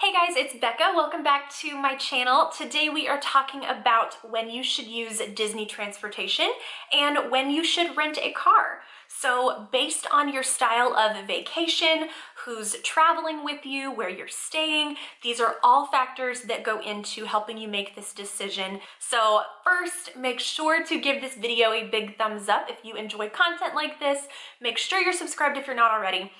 Hey guys, it's Becca. Welcome back to my channel. Today we are talking about when you should use Disney transportation and when you should rent a car. So based on your style of vacation, who's traveling with you, where you're staying, these are all factors that go into helping you make this decision. So first, make sure to give this video a big thumbs up if you enjoy content like this. Make sure you're subscribed if you're not already.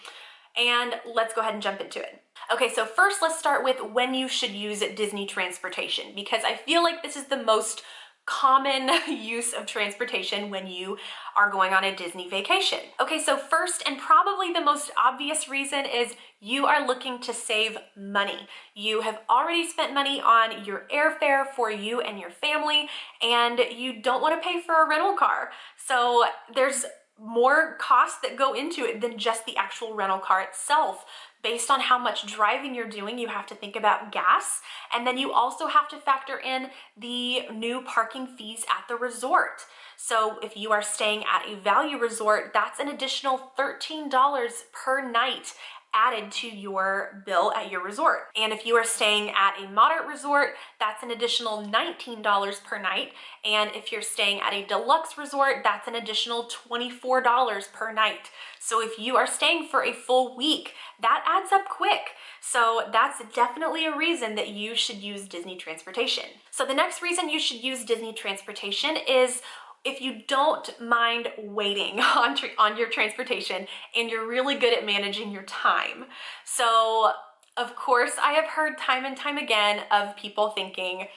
And let's go ahead and jump into it. Okay, so first let's start with when you should use Disney transportation, because I feel like this is the most common use of transportation when you are going on a Disney vacation. Okay, so first and probably the most obvious reason is you are looking to save money. You have already spent money on your airfare for you and your family, and you don't want to pay for a rental car. So there's more costs that go into it than just the actual rental car itself. Based on how much driving you're doing, you have to think about gas, and then you also have to factor in the new parking fees at the resort. So if you are staying at a value resort, that's an additional $13 per night added to your bill at your resort. And if you are staying at a moderate resort, that's an additional $19 per night. And if you're staying at a deluxe resort, that's an additional $24 per night. So if you are staying for a full week, that adds up quick. So that's definitely a reason that you should use Disney transportation. So the next reason you should use Disney transportation is if you don't mind waiting on your transportation and you're really good at managing your time. So of course, I have heard time and time again of people thinking,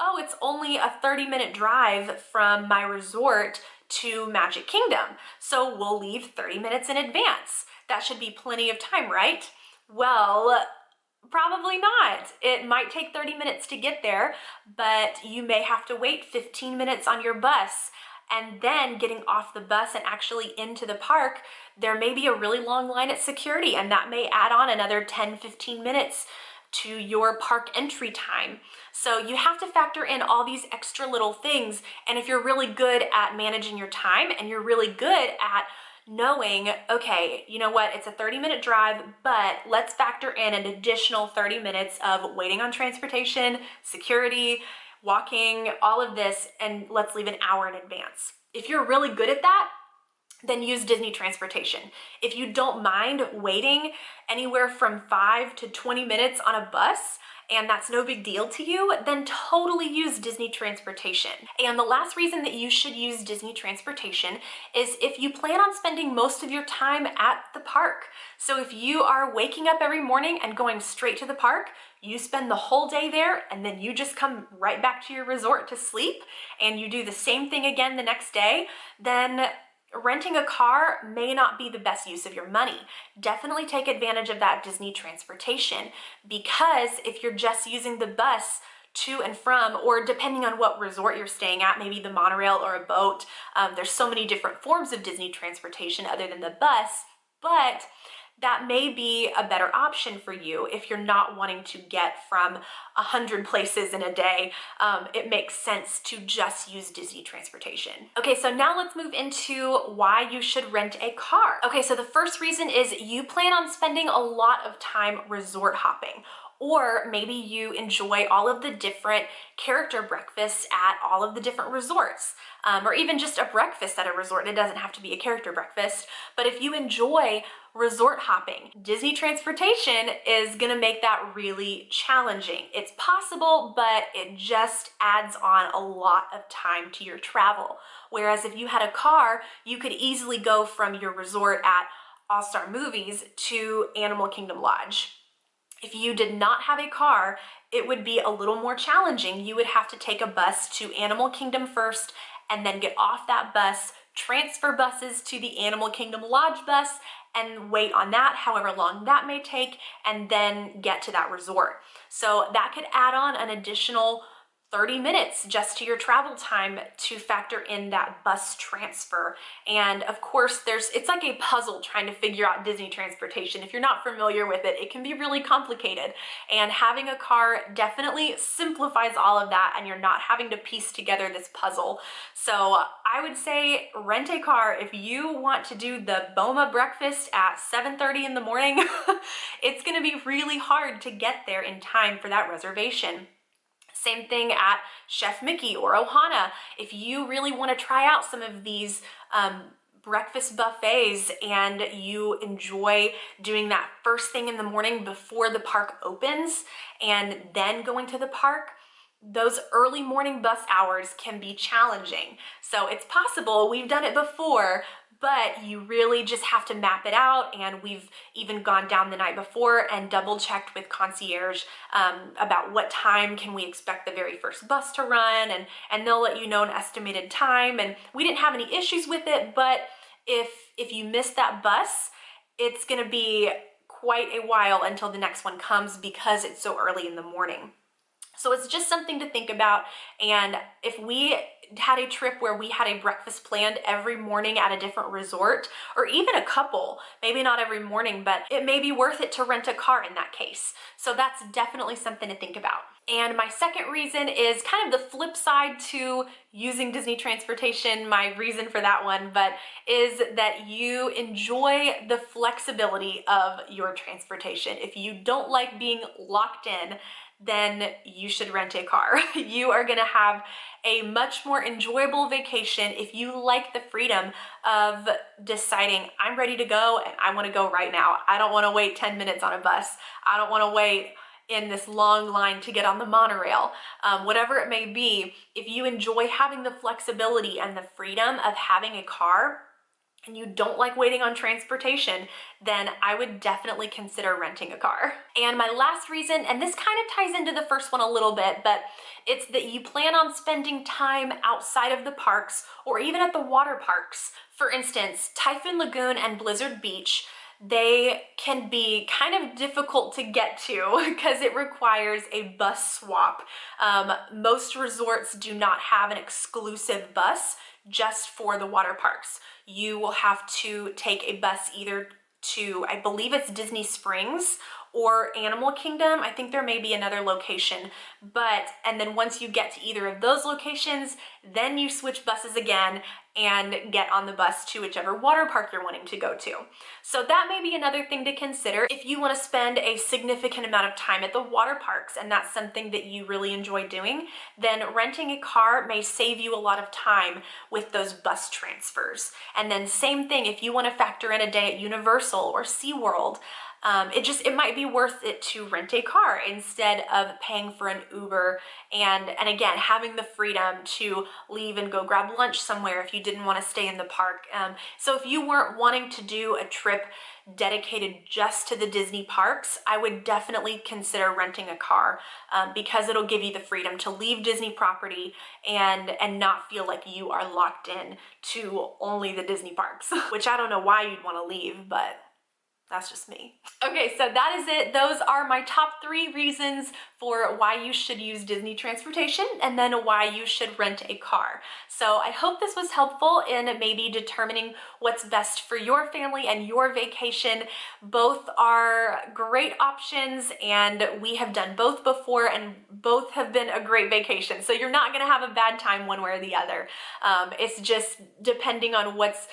oh, it's only a 30-minute drive from my resort to Magic Kingdom, so we'll leave 30 minutes in advance. That should be plenty of time, right? Well, probably not. It might take 30 minutes to get there, but you may have to wait 15 minutes on your bus, and then getting off the bus and actually into the park, there may be a really long line at security, and that may add on another 10-15 minutes to your park entry time. So you have to factor in all these extra little things. And if you're really good at managing your time and you're really good at knowing, okay, you know what, it's a 30-minute drive, but let's factor in an additional 30 minutes of waiting on transportation, security, walking, all of this, and let's leave an hour in advance. If you're really good at that, then use Disney transportation. If you don't mind waiting anywhere from 5 to 20 minutes on a bus, and that's no big deal to you, then totally use Disney transportation. And the last reason that you should use Disney transportation is if you plan on spending most of your time at the park. So if you are waking up every morning and going straight to the park, you spend the whole day there, and then you just come right back to your resort to sleep, and you do the same thing again the next day, then renting a car may not be the best use of your money. Definitely take advantage of that Disney transportation, because if you're just using the bus to and from, or depending on what resort you're staying at, maybe the monorail or a boat, there's so many different forms of Disney transportation other than the bus, but that may be a better option for you if you're not wanting to get from 100 places in a day. It makes sense to just use Disney transportation. Okay, so now let's move into why you should rent a car. Okay, so the first reason is you plan on spending a lot of time resort hopping. Or maybe you enjoy all of the different character breakfasts at all of the different resorts, or even just a breakfast at a resort. It doesn't have to be a character breakfast, but if you enjoy resort hopping, Disney transportation is gonna make that really challenging. It's possible, but it just adds on a lot of time to your travel. Whereas if you had a car, you could easily go from your resort at All-Star Movies to Animal Kingdom Lodge. If you did not have a car, it would be a little more challenging. You would have to take a bus to Animal Kingdom first, and then get off that bus, transfer buses to the Animal Kingdom Lodge bus, and wait on that, however long that may take, and then get to that resort. So that could add on an additional 30 minutes just to your travel time to factor in that bus transfer. And of course, it's like a puzzle trying to figure out Disney transportation. If you're not familiar with it, it can be really complicated. And having a car definitely simplifies all of that, and you're not having to piece together this puzzle. So I would say rent a car if you want to do the Boma breakfast at 7:30 in the morning. It's gonna be really hard to get there in time for that reservation. Same thing at Chef Mickey or Ohana. If you really want to try out some of these breakfast buffets and you enjoy doing that first thing in the morning before the park opens and then going to the park, those early morning bus hours can be challenging. So it's possible, we've done it before, but you really just have to map it out. And we've even gone down the night before and double checked with concierge about what time can we expect the very first bus to run, and they'll let you know an estimated time. And we didn't have any issues with it, but if you miss that bus, it's gonna be quite a while until the next one comes because it's so early in the morning. So it's just something to think about. And if we had a trip where we had a breakfast planned every morning at a different resort, or even a couple, maybe not every morning, but it may be worth it to rent a car in that case. So that's definitely something to think about. And my second reason is kind of the flip side to using Disney transportation, my reason for that one, but is that you enjoy the flexibility of your transportation. If you don't like being locked in, then you should rent a car. You are gonna have a much more enjoyable vacation if you like the freedom of deciding, I'm ready to go and I wanna go right now. I don't wanna wait 10 minutes on a bus. I don't wanna wait in this long line to get on the monorail. Whatever it may be, if you enjoy having the flexibility and the freedom of having a car, and you don't like waiting on transportation, then I would definitely consider renting a car. And my last reason, and this kind of ties into the first one a little bit, but it's that you plan on spending time outside of the parks or even at the water parks. For instance, Typhoon Lagoon and Blizzard Beach, they can be kind of difficult to get to because it requires a bus swap. Most resorts do not have an exclusive bus just for the water parks. You will have to take a bus either to, I believe it's Disney Springs or Animal Kingdom. I think there may be another location, and then once you get to either of those locations, then you switch buses again and get on the bus to whichever water park you're wanting to go to. So that may be another thing to consider if you want to spend a significant amount of time at the water parks and that's something that you really enjoy doing, then renting a car may save you a lot of time with those bus transfers. And then same thing, if you want to factor in a day at Universal or SeaWorld, it might be worth it to rent a car instead of paying for an Uber and again, having the freedom to leave and go grab lunch somewhere if you didn't want to stay in the park. So if you weren't wanting to do a trip dedicated just to the Disney parks, I would definitely consider renting a car because it'll give you the freedom to leave Disney property and not feel like you are locked in to only the Disney parks, which I don't know why you'd want to leave, but that's just me. Okay, so that is it. Those are my top 3 reasons for why you should use Disney transportation and then why you should rent a car. So I hope this was helpful in maybe determining what's best for your family and your vacation. Both are great options and we have done both before and both have been a great vacation. So you're not gonna have a bad time one way or the other. It's just depending on what's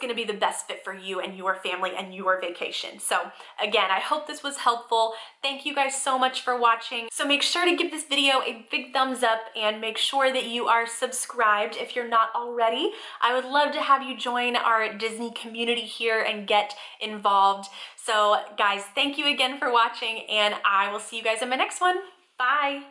gonna be the best fit for you and your family and your vacation. So again, I hope this was helpful. Thank you guys so much for watching. So make sure to give this video a big thumbs up and make sure that you are subscribed if you're not already. I would love to have you join our Disney community here and get involved. So guys, thank you again for watching and I will see you guys in my next one. Bye.